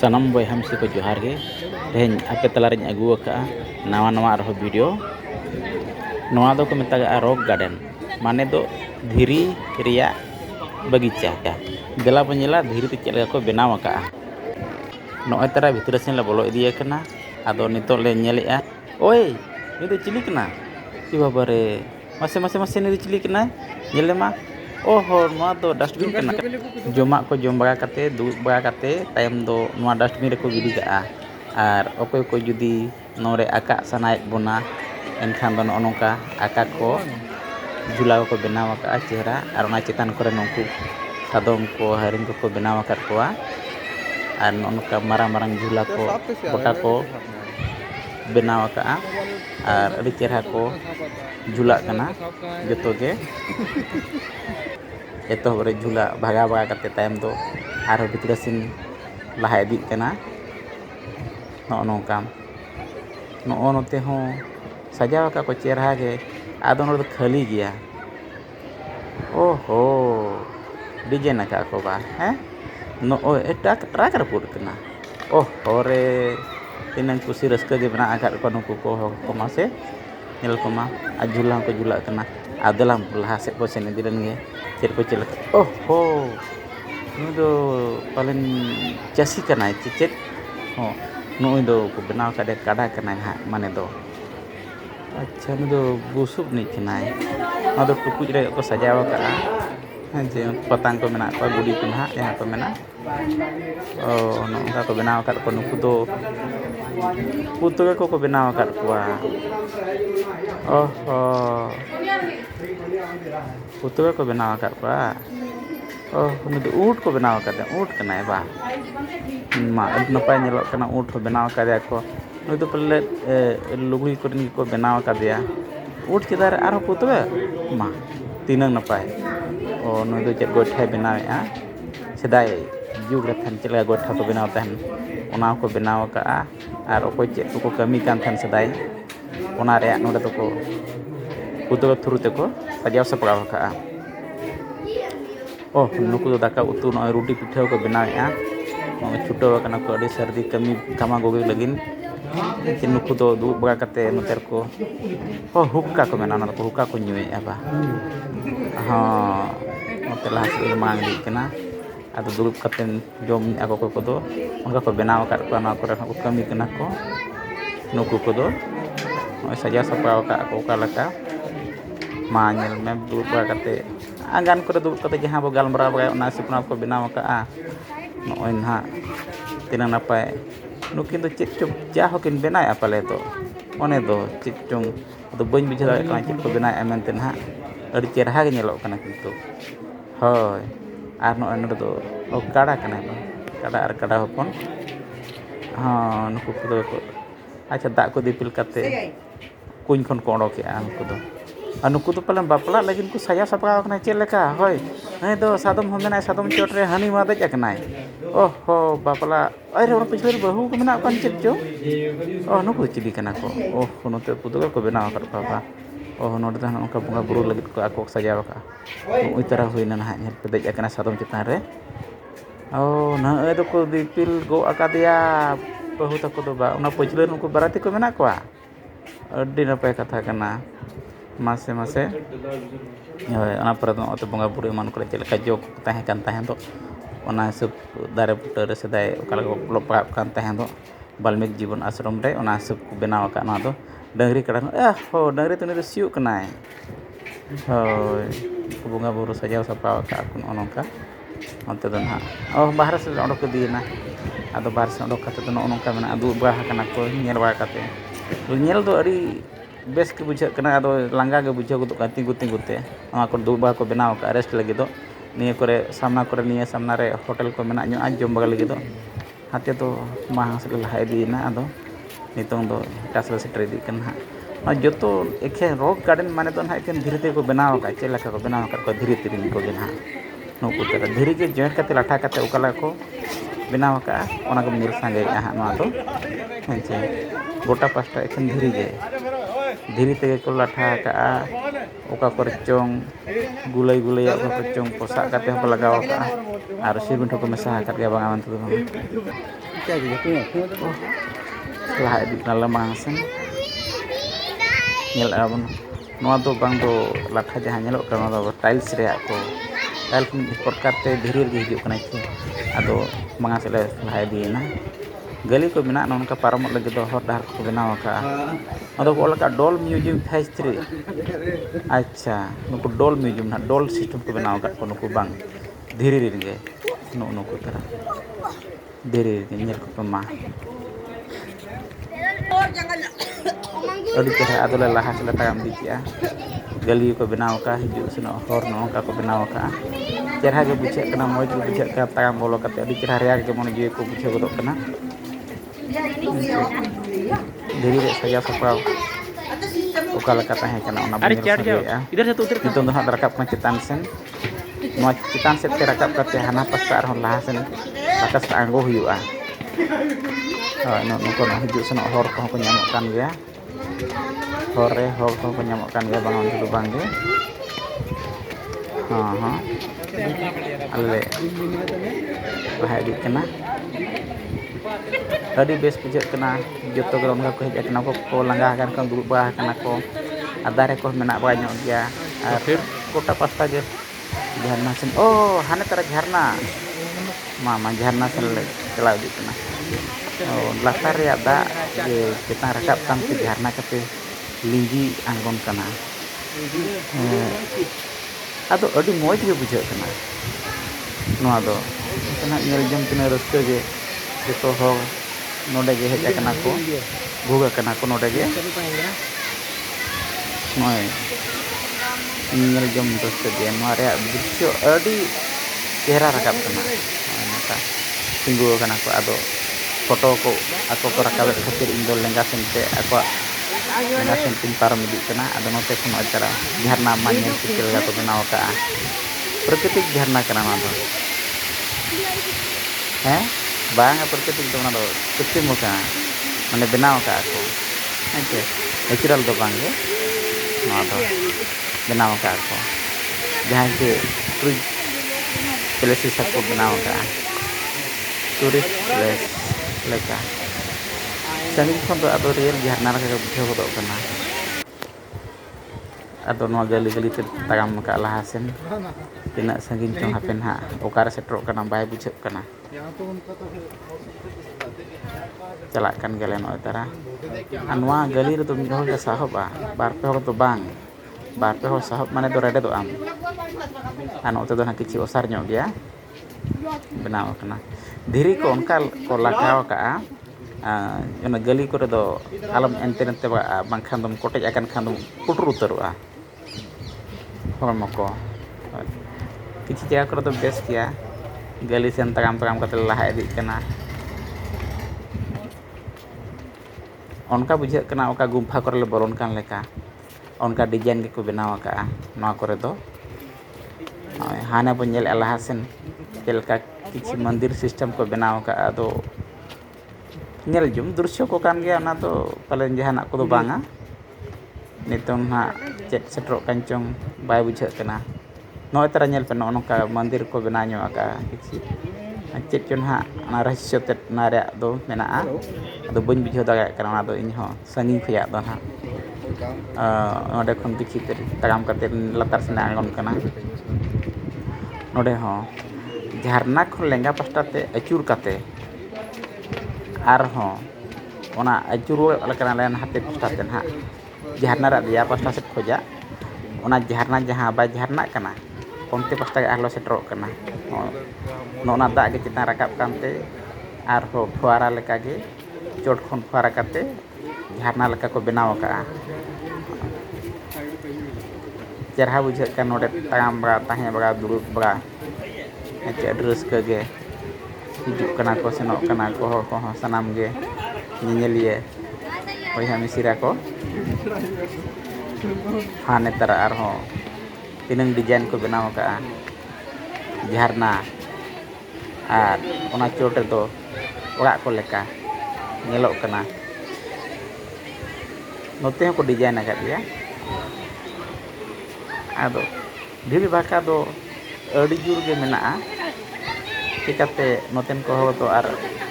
Sanam boy hamsi ko johar ge tehen ape talariñ agu ka nawa arho video noa do ko metaga rock garden mane do dhiri riya bagicha ya dela penyela dhiri te chela ko benaw ka noy tara bhitre sen la bolo idiye kana ado nito le nyelea oi ni do chili kana ki babare mase ni do chili kana nyele ma oh noa do dustbin kana jomak ko jom baga kate du baga kate tayam do noa dustbin reko gidi ka ar okoy ko judi nore aka sanai bona enkhan do nongka aka ko jula ko benaw ka chehra ar ona chetan kore nongku sadom ko haring ko benaw akat koa ar nongka marang jula ko kota ko benaw ka ar adi chehra ko jula kana joto ge eto bore jula baga kate tayam do aro bhitre sin laha idi kana nongka note ho sajaw ka ko chehra ge ado no khali gya oho design ka ko ba no eta track report kana oh ore tinang kusi raska ge bena agar ko nuku ko mase nyel ko ma ajula ko jula kana adalam laha se ko sen dilen ge cer ko celak oh ho nu do palen chasi kana cicet oh nu do ko benaw ka de kada kana ha mane do अच्छा नु busuk nih kenai ada tukuj re ko sajaw ka je patang ko mena ko gudi ko ha yang ko mena oh no ka ko benaw kat ko nuku do putu ko benaw kat ko oh putu ko benaw kat ko oh nu do ut ko benaw kat ut kenai ba ma napa nyelok kana ut ko benaw kat ko nu do pale lugui ko ni ko benaw ka dia ut kidar aro putwe ma tinang napai oh nu do chet gothai benaw ya sedai jug re than chela gotha ko benaw tan ona ko benaw ka ar ko chet ko kami kan than sedai ona re no do ko putwe thuru te ko sajaw sapraw ka oh nuku do daka utu no roti pitha ko benaw ya chuto kana ko adi sardi kami kama goge lagin nuku do du baga kate noter ko oh hukka ko mena ko hukka ko nyue apa noter hasil mang di kena ado durup kate jom ako ko do onga ko benaw kat ko na ko ko kami kena ko nuku ko do saja sapraw ka ko kalaka manyel mem durup baga kate anggan ko durup kate jaha bo galmara baga ona sipna ko benaw ka noin ha tinang napai nukin do chet chok jahokin benai apale to one do chet chong do bañ bijala ka chet ko benai amenten ha adi cerha ge nyelok kana kintu hoy ar no anu do o kada kana kada ar kada hopon nuku ko ko acha dak ko dipil kate kuñ kon ko odoke an ko do anu ko do palan bapla lagin ko saya sapra kana chet leka hoy do sadom homena sadom chotre hani ma dej aknai oh bapla aire orang pichler bahu ko mena kan chet jo oh nuku chili kana ko oh kono te putu ko benaw kat papa oh no dah onka bunga buru lagi ko ako sajaw ka oi tara hoina na nyet pedej akana sadom chetan re oh na do ko dipil go akadia bahu ta ko do ba ona pichler ko barati ko mena ko adi napai kata kana mase ona pare to bunga buru man ko chelaka jok tahen to ona sub dare putar sedai okala ko lopap kan tahen do balmik जीवन आश्रम re ona sub benaw ka na do dangri kadang dangri tu ni do siu kanai hoy bunga buru sajaw sapraw ka kun onongka onte do na bahar se ondok ko dina ado bahar se ondok kate do onongka mena adu bah kana ko nyel ba kate nyel do ari bes ke bujha kana ado langga ge bujha ko ka tinggu te ona ko du bah ko benaw ka rest lagi do niya kore samna re hotel ko mena nyo ajom bagal lagi do hate to mahang se lah idi na ado nitong do kasla se tredi kan ha joto ekhe rock garden mane do na eken dhiri te ko benaw ka chela ka ko benaw ka ko dhiri tirin ko gen ha no ko tera dhiri ge joint kate latha kate ukala ko benaw ka ona ko nil sange ha no do henche gota pasta eken dhiri te ko latha ka oka kore chong gulai ya oka kore chong posak kate hoko lagaw ka ar sirgun hoko mesa kat ga bang aman tu bang lah di lamang sen nyel abon noa do bang do latha jahan nyelok kana do tiles reak ko tiles import karte dhirir ge hijuk kana ki ado mangas le lah di na gali ko bina non ka paramot lagi do hor dahar ko binaw ka ado ko laka dol museum phase 3 acha nuku dol museum na dol system ko binaw ka ko nuku bang dhirir ge nuku tara dhirir ge nyel ko pama adi kira ado la lahas la tagam di ya gali ko binaw ka hijuk seno hor non ka ko binaw ka cerha ge bucek kana moj ge bucek ka tagam bolo ka adi kira rea ge mon je ko bucek godok kana dari saya sapau ukal kata hai kana ona bener ya itu dah rakap na citan sen no citan set ke rakap ka hana pas tar hon lahasen bakas anggo hiu no ko no hijuk seno hor ko nyamuk kan ya hore hor ko nyamuk kan ya bangun dulu bang ge ale bahaya di kena tadi bes pujak kena joto ground ko hej kena ko langah kan kan dulu bah kena ko adare ko menak banyak dia akhir kota pasta je jharna sen oh hane tara jharna mama jharna sen telah di kena oh latar ya da je kita rakap kan ke jharna kate linggi anggon kana ado adi moj ge bujak kena no ado kena nyel jam kena raska ge joto hor node ge hej kana ko boga kana ko node ge noy nyel jom terus ge no area drisyo adi chehra rakap kana nata tinggu kana ko ado foto ko ako ko rakap khatir indol lenga sente ako lenga sente param di kana ado note kono acara jharna manyel kecil ga ko benaw ka prakitik jharna kana ma bang prakitik to na do kecil muka mane benaw ka ako oke natural do bang ge no do benaw ka ako jahan ke places aku benaw ka turis place leka sangin kon do ado real jharna ka bujho do kana ado no gali te tagam ka lahasen tina sangin chong hapen ha okara setrok kana bai bujho kana calakan galen otara anwa gali to mi ho sahab bar pe ho to bang bar pe ho sahab mane do rede do am ano to do na kici osar nyok ya benaw kana diri ko onkal ko lakaw ka ona gali ko do alam ente ba bangkhan dum kotej akan khandum putur utarwa hormo ko kici jaga ko do bes kia gali sen tagam kate laha edi kana onka bujak kena oka gumpha kore le bolon kan leka onka design ge ko benaw ka noa kore do hana bo nyel alahasen jelka kici mandir system ko benaw ka ado nyel jum drisyo ko kan ge na do palen jahanak ko do banga nitong ha cet setrok kancong bai bujak kena no tara nyel pe no ka mandir ko benanyo ka kici cet chon ha na rahasyo tet naria do menaa ado bañ bujho daga kana ado inho sanging khya do ha ode khon kici tagam kate latar sena angon kana node ho jharna khon lenga pasta te achur kate ar ho ona achur lekana len hate pasta ten ha jharna ra dia pasta set khoja ona jharna jaha ba jharna kana onte pasta arlo setrok kana no na da ge citan rakap kante ar ho fuara leka ge chot khon fuara kate jharna leka ko benaw ka cerha bujak kan node tagam ba tahe ba durut ba ace adres ke ge hijuk kana ko senok kana ko sanam ge nyenyelie oi hami sira ko hane tara ar ho tineng design ko benaw ka jharna ar ona chot do orak ko leka nyelok kana note ko design akat ya ᱟᱫᱚ ᱫᱷᱤᱨᱤ ᱵᱷᱟᱠᱟ ᱫᱚ ᱟᱹᱰᱤ ᱡᱳᱨ ᱜᱮ ᱢᱮᱱᱟᱜᱼᱟ, ᱪᱤᱠᱟᱹᱛᱮ ᱱᱚᱛᱮᱱ ᱠᱚ ᱦᱚᱲ ᱫᱚ ᱟᱨ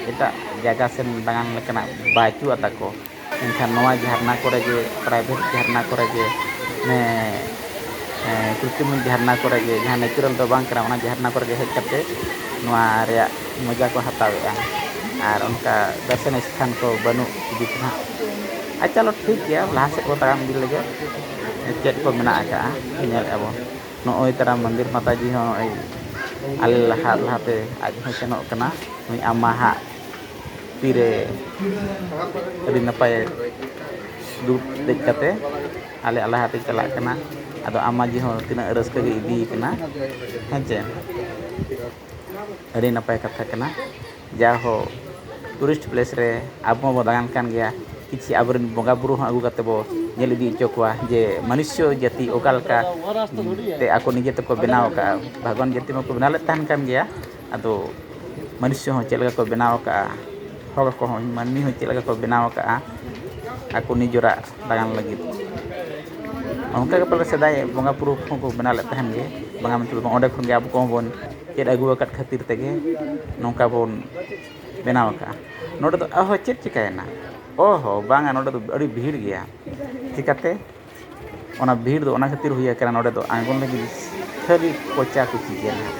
ᱮᱴᱟᱜ ᱡᱟᱭᱜᱟ ᱥᱮᱱ ᱫᱟᱬᱟᱱ ᱞᱮᱠᱟᱱᱟᱜ ᱵᱟᱹᱪᱩᱜ ᱛᱟᱠᱚ, ᱮᱱᱠᱷᱟन ᱱᱚᱣᱟ ᱡᱷᱟᱨᱱᱟ ᱠᱚᱨᱮ ᱜᱮ ᱯᱨᱟᱭᱵᱷᱮᱴ ᱡᱷᱟᱨᱱᱟ ᱠᱚᱨᱮ ᱜᱮ ᱠᱨᱛᱨᱤᱢ ᱡᱷᱟᱨᱱᱟ ᱠᱚᱨᱮ ᱜᱮ ᱡᱟᱦᱟᱸ ᱱᱮᱪᱟᱨᱟᱞ ᱫᱚ ᱵᱟᱝ ᱠᱟᱱᱟ, ᱚᱱᱟ ᱡᱷᱟᱨᱱᱟ ᱠᱚᱨᱮ ᱜᱮ ᱦᱮᱡ ᱠᱟᱛᱮ ᱱᱚᱣᱟ ᱨᱮᱭᱟᱜ ᱢᱚᱡᱟ ᱠᱚ ᱦᱟᱛᱟᱣᱮᱜᱼᱟ, ᱟᱨ ᱚᱱᱠᱟ ᱫᱚᱨᱥᱚᱱ ᱥᱛᱷᱟᱱ ᱠᱚ ᱵᱟᱹᱱᱩᱜ ᱤᱫᱤ ᱛᱮ ᱱᱟᱦᱟᱜ ᱪᱚᱞᱚ ᱴᱷᱤᱠ ᱜᱮᱭᱟ, ᱞᱟᱦᱟ ᱥᱮᱫ ᱵᱚ ᱛᱟᱲᱟᱢ ᱤᱫᱤ ᱞᱮᱜᱮ ᱪᱮᱫ ᱠᱚ ᱢᱮᱱᱟᱜ ᱟᱠᱟᱜᱼᱟ ᱧᱮᱞᱮᱫᱼᱟ ᱵᱚᱱ᱾ ᱱᱚᱜᱼᱚᱭ ᱛᱟᱨᱟ ᱢᱚᱱᱫᱤᱨ ᱢᱟᱛᱟᱡᱤ ᱦᱚᱸ ᱱᱚᱜᱼᱚᱭ ᱟᱞᱮ ᱞᱟᱦᱟᱛᱮ ᱟᱡ ᱦᱚᱸ ᱥᱮᱱᱚᱜ ᱠᱟᱱᱟ, ᱱᱩᱭ ᱟᱢᱟᱦᱟᱜ ᱛᱤᱨᱮ ᱟᱹᱰᱤ ᱱᱟᱯᱟᱭ ᱫᱩᱲᱩᱵ ᱫᱮᱡ ᱠᱟᱛᱮ ᱟᱞᱮ ᱞᱟᱦᱟᱛᱮ ᱪᱟᱞᱟᱜ ᱠᱟᱱᱟ᱾ ᱟᱫᱚ ᱟᱢᱟᱡᱤ ᱦᱚᱸ ᱛᱤᱱᱟᱹᱜ ᱨᱟᱹᱥᱠᱟᱹ ᱜᱮ ᱤᱫᱤᱭ ᱠᱟᱱᱟ ᱦᱮᱸ ᱪᱮ, ᱟᱹᱰᱤ ᱱᱟᱯᱟᱭ ᱠᱟᱛᱷᱟ ᱠᱟᱱᱟ᱾ ᱡᱟᱦᱳ ᱴᱩᱨᱤᱥᱴ ᱯᱞᱮᱥ ᱨᱮ ᱟᱵᱚ ᱦᱚᱸᱵᱚ ᱫᱟᱬᱟᱱ ᱠᱟᱱ ᱜᱮᱭᱟ, ᱠᱤᱪᱷᱩ ᱟᱵᱚᱨᱮᱱ ᱵᱚᱸᱜᱟᱼᱵᱩᱨᱩ ᱦᱚᱸ ᱟᱹᱜᱩ ᱠᱟᱛᱮ ᱵᱚ ᱧᱮᱞ ᱤᱫᱤ ᱦᱚᱪᱚ ᱠᱚᱣᱟ ᱡᱮ ᱢᱚᱱᱩᱥᱥᱚ ᱡᱟᱹᱛᱤ ᱚᱠᱟ ᱞᱮᱠᱟ ᱛᱮ ᱟᱠᱚ ᱱᱤᱡᱮ ᱛᱮᱠᱚ ᱵᱮᱱᱟᱣ ᱟᱠᱟᱜᱼᱟ᱾ ᱵᱷᱟᱜᱽᱣᱟᱱ ᱡᱟᱹᱛᱤ ᱢᱟᱠᱚ ᱵᱮᱱᱟᱣ ᱞᱮᱫ ᱛᱟᱦᱮᱱ ᱠᱟᱱ ᱜᱮᱭᱟ, ᱟᱫᱚ ᱢᱚᱱᱩᱥᱥᱚ ᱦᱚᱸ ᱪᱮᱫ ᱞᱮᱠᱟ ᱠᱚ ᱵᱮᱱᱟᱣ ᱟᱠᱟᱜᱼᱟ, ᱦᱚᱲ ᱠᱚᱦᱚᱸ ᱢᱟᱹᱱᱢᱤ ᱦᱚᱸ ᱪᱮᱫ ᱞᱮᱠᱟ ᱠᱚ ᱵᱮᱱᱟᱣ ᱟᱠᱟᱜᱼᱟ ᱟᱠᱚ ᱱᱤᱡᱮᱨᱟᱜ ᱫᱟᱬᱟᱱ ᱞᱟᱹᱜᱤᱫ᱾ ᱚᱱᱠᱟ ᱜᱮ ᱯᱟᱞᱮ ᱥᱮᱫᱟᱭ ᱵᱚᱸᱜᱟᱼᱵᱩᱨᱩ ᱠᱚᱦᱚᱸ ᱠᱚ ᱵᱮᱱᱟᱣ ᱞᱮᱫ ᱛᱟᱦᱮᱱ ᱜᱮ, ᱵᱟᱝᱟ ᱢᱮᱱᱛᱮ ᱫᱚ ᱵᱟᱝ, ᱚᱸᱰᱮ ᱠᱷᱚᱱ ᱜᱮ ᱟᱵᱚ ᱠᱚᱦᱚᱸ ᱵᱚᱱ ᱪᱮᱫ ᱟᱹᱜᱩ ᱟᱠᱟᱫ ᱠᱷᱟᱹᱛᱤᱨ ᱛᱮᱜᱮ ᱱᱚᱝᱠᱟ ᱵᱚᱱ ᱵᱮᱱᱟᱣ ᱟᱠᱟᱜᱼᱟ᱾ ᱱᱚᱰᱮ ᱫᱚ ᱪᱮᱫ ᱪᱤᱠᱟᱹᱭᱮᱱᱟ, ᱵᱟᱝᱟ ᱱᱚᱰᱮ ᱫᱚ ᱟᱹᱰᱤ ᱵᱷᱤᱲ ᱜᱮᱭᱟ, ᱪᱤᱠᱟᱹᱛᱮ ᱚᱱᱟ ᱵᱷᱤᱲ ᱫᱚ ᱚᱱᱟ ᱠᱷᱟᱹᱛᱤᱨ ᱦᱩᱭ ᱟᱠᱟᱱᱟ, ᱱᱚᱰᱮ ᱫᱚ ᱟᱬᱜᱚᱱ ᱞᱟᱹᱜᱤᱫ ᱠᱷᱟᱹᱞᱤ ᱠᱚᱪᱟ ᱠᱚᱪᱤ ᱜᱮᱭᱟ ᱱᱟᱦᱟᱜ,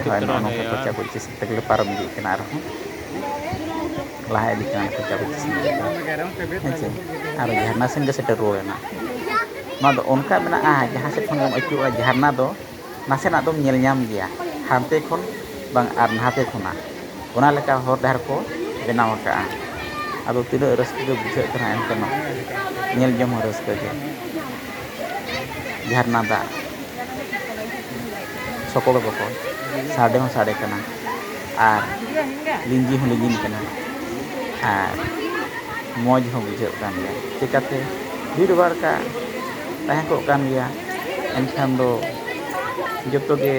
ᱦᱳᱭ ᱱᱚᱜᱼᱚ ᱱᱚᱝᱠᱟ ᱠᱚᱪᱟ ᱠᱚᱪᱤ ᱥᱮᱫ ᱛᱮᱜᱮᱞᱮ ᱯᱟᱨᱚᱢ ᱤᱫᱤᱜ ᱠᱟᱱᱟ, ᱟᱨᱦᱚᱸ ᱞᱟᱦᱟ ᱤᱫᱤᱜ ᱠᱟᱱᱟ ᱠᱚᱪᱟ ᱠᱚᱪᱤ ᱥᱮᱱ ᱦᱮᱸ ᱪᱮ, ᱟᱨ ᱡᱷᱟᱨᱱᱟ ᱥᱮᱱ ᱜᱮ ᱥᱮᱴᱮᱨ ᱨᱩᱣᱟᱹᱲᱮᱱᱟ᱾ ᱱᱚᱣᱟ ᱫᱚ ᱚᱱᱠᱟ ᱢᱮᱱᱟᱜᱼᱟ, ᱡᱟᱦᱟᱸ ᱥᱮᱫ ᱠᱷᱚᱱ ᱜᱮᱢ ᱟᱹᱪᱩᱨᱚᱜᱼᱟ ᱡᱷᱟᱨᱱᱟ ᱫᱚ ᱱᱟᱥᱮᱱᱟᱜ ᱫᱚᱢ ᱧᱮᱞ ᱧᱟᱢ ᱜᱮᱭᱟ, ᱦᱟᱱᱛᱮ ᱠᱷᱚᱱ ᱵᱟᱝ ᱟᱨ ᱱᱟᱛᱮ ᱠᱷᱚᱱᱟᱜ ᱚᱱᱟ ᱞᱮᱠᱟ ᱦᱚᱨ ᱰᱟᱦᱟᱨ ᱠᱚ ᱵᱮᱱᱟᱣ ᱟᱠᱟᱜᱼᱟ᱾ ᱟᱫᱚ ᱛᱤᱱᱟᱹᱜ ᱨᱟᱹᱥᱠᱟᱹ ᱜᱮ ᱵᱩᱡᱷᱟᱹᱜ ᱠᱟᱱᱟ ᱮᱱᱛᱮ ᱧᱮᱞ ᱡᱚᱝ ᱦᱚᱸ ᱨᱟᱹᱥᱠᱟᱹ ᱜᱮ, ᱡᱷᱟᱨᱱᱟ ᱫᱟᱜ ᱥᱚᱠᱚᱲ ᱵᱚᱠᱚᱲ ᱥᱟᱰᱮ ᱦᱚᱸ ᱥᱟᱰᱮ ᱠᱟᱱᱟ, ᱟᱨ ᱞᱤᱸᱡᱤ ᱦᱚᱸ ᱞᱤᱸᱡᱤᱱ ᱠᱟᱱᱟ, ᱟᱨ ᱢᱚᱡᱽ ᱦᱚᱸ ᱵᱩᱡᱷᱟᱹᱜ ᱠᱟᱱ ᱜᱮᱭᱟ᱾ ᱪᱤᱠᱟᱹᱛᱮ ᱵᱷᱤᱲ ᱵᱷᱟᱲᱠᱟ ᱛᱟᱦᱮᱸ ᱠᱚᱜ ᱠᱟᱱ ᱜᱮᱭᱟ, ᱮᱱᱠᱷᱟᱱ ᱫᱚ ᱡᱚᱛᱚ ᱜᱮ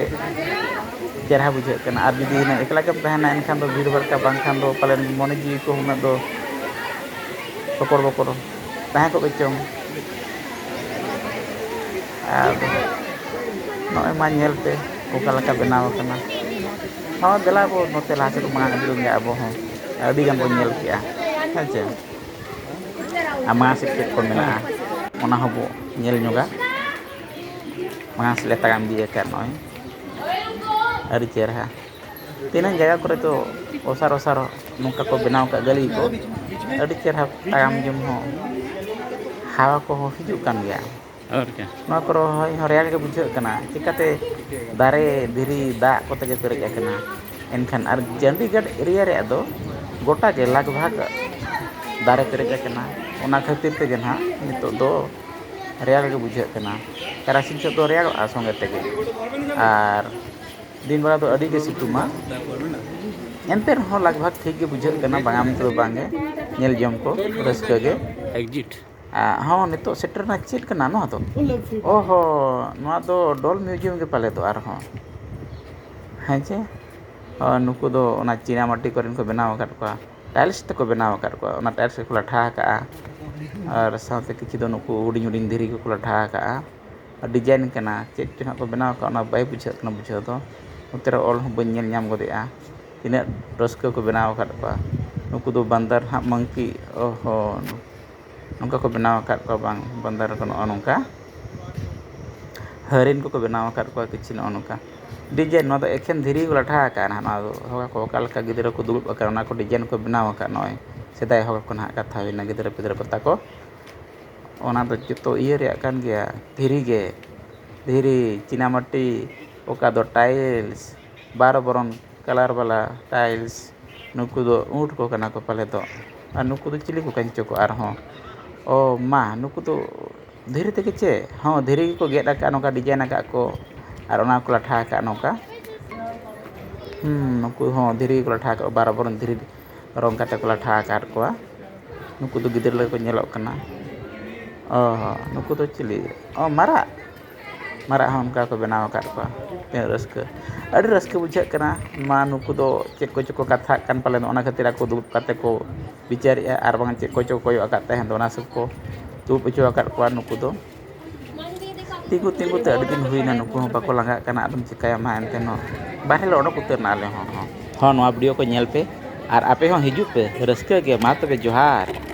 ᱪᱮᱨᱦᱟ ᱵᱩᱡᱷᱟᱹᱜ ᱠᱟᱱᱟ, ᱟᱨ ᱡᱩᱫᱤ ᱮᱠᱞᱟ ᱜᱮᱢ ᱛᱟᱦᱮᱱᱟ ᱮᱱᱠᱷᱟᱱ ᱫᱚ ᱵᱷᱤᱲ ᱵᱷᱟᱲᱠᱟ ᱵᱟᱝᱠᱷᱟᱱ ᱫᱚ ᱯᱟᱞᱮᱱ ᱢᱚᱱᱮ ᱡᱤᱣᱤ ᱠᱚ ᱩᱱᱟᱹᱜ ᱫᱚ ᱥᱚᱠᱚᱲ ᱵᱚᱠᱚᱲ ᱛᱟᱦᱮᱸ ᱠᱚᱜ ᱪᱚᱝ, ᱟᱫᱚ ᱱᱚᱜᱼᱚᱭ ᱢᱟ ᱧᱮᱞ ᱯᱮ ᱚᱠᱟ ᱞᱮᱠᱟ ᱵᱮᱱᱟᱣ ᱟᱠᱟᱱᱟ᱾ ᱦᱚᱸ ᱫᱮᱞᱟ ᱵᱚ ᱱᱚᱛᱮ ᱞᱟᱦᱟ ᱥᱮᱫ ᱵᱚ ᱢᱟᱲᱟᱝ ᱤᱫᱤ ᱞᱮᱱ ᱜᱮ ᱟᱵᱚ ᱦᱚᱸ ᱟᱹᱰᱤ ᱜᱟᱱ ᱵᱚᱱ ᱧᱮᱞ ᱠᱮᱜᱼᱟ ᱦᱮᱸ ᱪᱮ, ᱟᱨ ᱢᱟᱲᱟᱝ ᱥᱮᱫ ᱪᱮᱫ ᱠᱚ ᱢᱮᱱᱟᱜᱼᱟ ᱚᱱᱟ ᱦᱚᱸᱵᱚ ᱧᱮᱞ ᱧᱚᱜᱟ᱾ ᱢᱟᱲᱟᱝ ᱥᱮᱫ ᱞᱮ ᱛᱟᱲᱟᱢ ᱤᱫᱤ ᱟᱠᱟᱫ ᱱᱚᱜᱼᱚᱭ ᱟᱹᱰᱤ ᱪᱮᱨᱦᱟ, ᱛᱤᱱᱟᱹᱜ ᱡᱟᱭᱜᱟ ᱠᱚᱨᱮ ᱫᱚ ᱚᱥᱟᱨ ᱱᱚᱝᱠᱟ ᱠᱚ ᱵᱮᱱᱟᱣ ᱟᱠᱟᱫ ᱜᱟᱹᱞᱤ ᱠᱚ, ᱟᱹᱰᱤ ᱪᱮᱨᱦᱟ ᱛᱟᱭᱚᱢ ᱡᱚᱢ ᱦᱚᱸ ᱦᱟᱣᱟ ᱠᱚᱦᱚᱸ ᱦᱤᱡᱩᱜ ᱠᱟᱱ ᱜᱮᱭᱟ᱾ ᱱᱚᱣᱟ ᱠᱚᱨᱮ ᱦᱚᱭ ᱦᱚᱸ ᱨᱮᱭᱟᱲ ᱜᱮ ᱵᱩᱡᱷᱟᱹᱜ ᱠᱟᱱᱟ, ᱪᱤᱠᱟᱹᱛᱮ ᱫᱟᱨᱮ ᱫᱷᱤᱨᱤ ᱫᱟᱜ ᱠᱚᱛᱮ ᱜᱮ ᱯᱮᱨᱮᱡ ᱟᱠᱟᱱᱟ᱾ ᱮᱱᱠᱷᱟᱱ ᱟᱨ ᱪᱚᱱᱰᱤᱜᱚᱲ ᱮᱨᱤᱭᱟ ᱨᱮᱭᱟᱜ ᱫᱚ ᱜᱚᱴᱟ ᱜᱮ ᱞᱟᱜᱽ ᱵᱷᱟᱜᱽ ᱫᱟᱨᱮ ᱯᱮᱨᱮᱡ ᱟᱠᱟᱱᱟ, ᱚᱱᱟ ᱠᱷᱟᱹᱛᱤᱨ ᱛᱮᱜᱮ ᱱᱟᱦᱟᱜ ᱱᱤᱛᱚᱜ ᱫᱚ ᱨᱮᱭᱟᱲ ᱜᱮ ᱵᱩᱡᱷᱟᱹᱜ ᱠᱟᱱᱟ᱾ ᱛᱟᱨᱟᱥᱤᱧ ᱥᱮᱫ ᱫᱚ ᱨᱮᱭᱟᱲᱚᱜᱼᱟ ᱥᱚᱸᱜᱮ ᱛᱮᱜᱮ, ᱟᱨ ᱫᱤᱱ ᱵᱮᱲᱟ ᱫᱚ ᱟᱹᱰᱤ ᱜᱮ ᱥᱤᱛᱩᱝᱟ᱾ ᱮᱱᱛᱮ ᱨᱮᱦᱚᱸ ᱞᱟᱜᱽ ᱵᱷᱟᱜᱽ ᱴᱷᱤᱠ ᱜᱮ ᱵᱩᱡᱷᱟᱹᱜ ᱠᱟᱱᱟ, ᱵᱟᱝᱟ ᱢᱮᱱᱛᱮ ᱫᱚ ᱵᱟᱝᱜᱮ, ᱧᱮᱞ ᱡᱚᱝ ᱠᱚ ᱨᱟᱹᱥᱠᱟᱹ ᱜᱮ᱾ ᱦᱚᱸ ᱱᱤᱛᱚᱜ ᱥᱮᱴᱮᱨᱱᱟ ᱪᱮᱫ ᱠᱟᱱᱟ ᱱᱚᱣᱟ ᱫᱚ, ᱱᱚᱣᱟ ᱫᱚ ᱰᱚᱞ ᱢᱤᱭᱩᱡᱤᱭᱟᱢ ᱜᱮ ᱯᱟᱞᱮ ᱫᱚ ᱟᱨᱦᱚᱸ ᱦᱮᱸ ᱪᱮ, ᱱᱩᱠᱩ ᱫᱚ ᱚᱱᱟ ᱪᱤᱱᱟ ᱢᱟᱹᱴᱤ ᱠᱚᱨᱮᱱ ᱠᱚ ᱵᱮᱱᱟᱣ ᱟᱠᱟᱫ ᱠᱚᱣᱟ, ᱴᱟᱭᱤᱞᱥ ᱛᱮᱠᱚ ᱵᱮᱱᱟᱣ ᱟᱠᱟᱫ ᱠᱚᱣᱟ, ᱚᱱᱟ ᱴᱟᱭᱤᱞᱥ ᱨᱮᱠᱚ ᱞᱟᱴᱷᱟ ᱟᱠᱟᱜᱼᱟ, ᱟᱨ ᱥᱟᱶᱛᱮ ᱠᱤᱪᱷᱩ ᱫᱚ ᱱᱩᱠᱩ ᱦᱩᱰᱤᱧ ᱦᱩᱰᱤᱧ ᱫᱷᱤᱨᱤ ᱠᱚᱠᱚ ᱞᱟᱴᱷᱟ ᱟᱠᱟᱜᱼᱟ᱾ ᱰᱤᱡᱟᱭᱤᱱ ᱠᱟᱱᱟ ᱪᱮᱫ ᱪᱚ ᱦᱟᱸᱜ ᱠᱚ ᱵᱮᱱᱟᱣ ᱠᱟᱜᱼᱟ, ᱚᱱᱟ ᱵᱟᱭ ᱵᱩᱡᱷᱟᱹᱜ ᱠᱟᱱᱟ ᱵᱩᱡᱷᱟᱹᱣ ᱫᱚ, ᱱᱚᱛᱮ ᱨᱮ ᱚᱞ ᱦᱚᱸ ᱵᱟᱹᱧ ᱧᱮᱞ ᱧᱟᱢ ᱜᱚᱫᱮᱜᱼᱟ, ᱛᱤᱱᱟᱹᱜ ᱨᱟᱹᱥᱠᱟᱹ ᱠᱚ ᱵᱮᱱᱟᱣ ᱟᱠᱟᱫ ᱠᱚᱣᱟ᱾ ᱱᱩᱠᱩ ᱫᱚ ᱵᱟᱱᱫᱟᱨ ᱦᱟᱸᱜ ᱢᱟᱝᱠᱤ, ᱱᱚᱝᱠᱟ ᱠᱚ ᱵᱮᱱᱟᱣ ᱟᱠᱟᱫ ᱠᱚᱣᱟ, ᱵᱟᱝ ᱵᱟᱱᱫᱟᱨ ᱠᱚ ᱱᱚᱜᱼᱚ ᱱᱚᱝᱠᱟ ᱦᱚᱨᱤᱱ ᱠᱚᱠᱚ ᱵᱮᱱᱟᱣ ᱟᱠᱟᱫ ᱠᱚᱣᱟ ᱠᱤᱪᱷᱩ ᱱᱚᱜᱼᱚ ᱱᱚᱝᱠᱟ ᱰᱤᱡᱟᱭᱤᱱ, ᱱᱚᱣᱟ ᱫᱚ ᱮᱠᱷᱮᱱ ᱫᱷᱤᱨᱤ ᱠᱚ ᱞᱟᱴᱷᱟ ᱟᱠᱟᱜᱼᱟ ᱱᱚᱣᱟ ᱫᱚ ᱦᱚᱲ ᱠᱚ ᱚᱠᱟ ᱞᱮᱠᱟ ᱜᱤᱫᱽᱨᱟᱹ ᱠᱚ ᱫᱩᱲᱩᱵ ᱟᱠᱟᱱᱟ ᱚᱱᱟ ᱠᱚ ᱰᱤᱡᱟᱭᱤᱱ ᱠᱚ ᱵᱮᱱᱟᱣ ᱟᱠᱟᱫ, ᱱᱚᱜᱼᱚᱭ ᱥᱮᱫᱟᱭ ᱦᱚᱲ ᱠᱚ ᱱᱟᱦᱟᱜ ᱠᱟᱛᱷᱟ ᱦᱩᱭᱱᱟ ᱜᱤᱫᱽᱨᱟᱹ ᱯᱤᱫᱽᱨᱟᱹ ᱠᱚ ᱛᱟᱠᱚ, ᱚᱱᱟ ᱫᱚ ᱡᱚᱛᱚ ᱤᱭᱟᱹ ᱨᱮᱭᱟᱜ ᱠᱟᱱ ᱜᱮᱭᱟ, ᱫᱷᱤᱨᱤ ᱜᱮ, ᱫᱷᱤᱨᱤ ᱪᱤᱱᱟ ᱢᱟᱹᱴᱤ, ᱚᱠᱟ ᱫᱚ ᱴᱟᱭᱤᱞᱥ, ᱵᱟᱨᱚ ᱵᱚᱨᱚᱱ ᱠᱟᱞᱟᱨ ᱵᱟᱞᱟ ᱴᱟᱭᱤᱞᱥ, ᱱᱩᱠᱩ ᱫᱚ ᱩᱸᱴ ᱠᱚ ᱠᱟᱱᱟ ᱠᱚ ᱯᱟᱞᱮ ᱫᱚ, ᱟᱨ ᱱᱩᱠᱩ ᱫᱚ ᱪᱤᱞᱤ ᱠᱚ ᱠᱟᱱ ᱪᱚ ᱠᱚ ᱟᱨᱦᱚᱸ, ᱱᱩᱠᱩ ᱫᱚ ᱫᱷᱤᱨᱤ ᱛᱮᱜᱮ ᱪᱮ, ᱦᱚᱸ ᱫᱷᱤᱨᱤ ᱜᱮᱠᱚ ᱜᱮᱫ ᱟᱠᱟᱫ ᱱᱚᱝᱠᱟ ᱰᱤᱡᱟᱭᱤᱱ ᱟᱠᱟᱫ ᱠᱚ, ᱟᱨ ᱚᱱᱟ ᱠᱚ ᱞᱟᱴᱷᱟ ᱟᱠᱟᱫ ᱱᱚᱝᱠᱟ, ᱱᱩᱠᱩ ᱦᱚᱸ ᱫᱷᱤᱨᱤ ᱜᱮᱠᱚ ᱞᱟᱴᱷᱟ ᱟᱠᱟᱫ ᱵᱟᱨᱚ ᱵᱚᱨᱚᱱ ᱫᱷᱤᱨᱤ ᱨᱚᱝ ᱠᱟᱛᱮ ᱠᱚ ᱞᱟᱴᱷᱟ ᱟᱠᱟᱫ ᱠᱚᱣᱟ᱾ ᱱᱩᱠᱩ ᱫᱚ ᱜᱤᱫᱽᱨᱟᱹ ᱞᱮᱠᱟ ᱠᱚ ᱧᱮᱞᱚᱜ ᱠᱟᱱᱟ, ᱱᱩᱠᱩ ᱫᱚ ᱪᱤᱞᱤ, ᱢᱟᱨᱟᱜ ᱦᱚᱸ ᱚᱱᱠᱟ ᱠᱚ ᱵᱮᱱᱟᱣ ᱟᱠᱟᱫ ᱠᱚᱣᱟ, ᱛᱤᱱᱟᱹᱜ ᱨᱟᱹᱥᱠᱟᱹ, ᱟᱹᱰᱤ ᱨᱟᱹᱥᱠᱟᱹ ᱵᱩᱡᱷᱟᱹᱜ ᱠᱟᱱᱟ᱾ ᱱᱩᱠᱩ ᱫᱚ ᱪᱮᱫ ᱠᱚᱪᱚ ᱠᱚ ᱠᱟᱛᱷᱟᱜ ᱠᱟᱱ ᱯᱟᱞᱮᱱ, ᱚᱱᱟ ᱠᱷᱟᱹᱛᱤᱨ ᱟᱠᱚ ᱫᱩᱲᱩᱵ ᱠᱟᱛᱮ ᱠᱚ ᱵᱤᱪᱟᱹᱨᱮᱜᱼᱟ, ᱟᱨ ᱵᱟᱝ ᱪᱮᱫ ᱠᱚᱪᱚ ᱠᱚᱭᱚᱜ ᱟᱠᱟᱫ ᱛᱟᱦᱮᱸ ᱫᱚ ᱚᱱᱟ ᱥᱚᱵ ᱠᱚ ᱫᱩᱲᱩᱵ ᱦᱚᱪᱚ ᱟᱠᱟᱫ ᱠᱚᱣᱟ ᱱᱩᱠᱩ ᱫᱚ, tinggu te adi din huina nuku hon bako langga kana adum chikaya ma ente no bahre lo odok utar na ale hon no video ko nyel pe ar ape hon hiju pe raska ge ma tobe johar.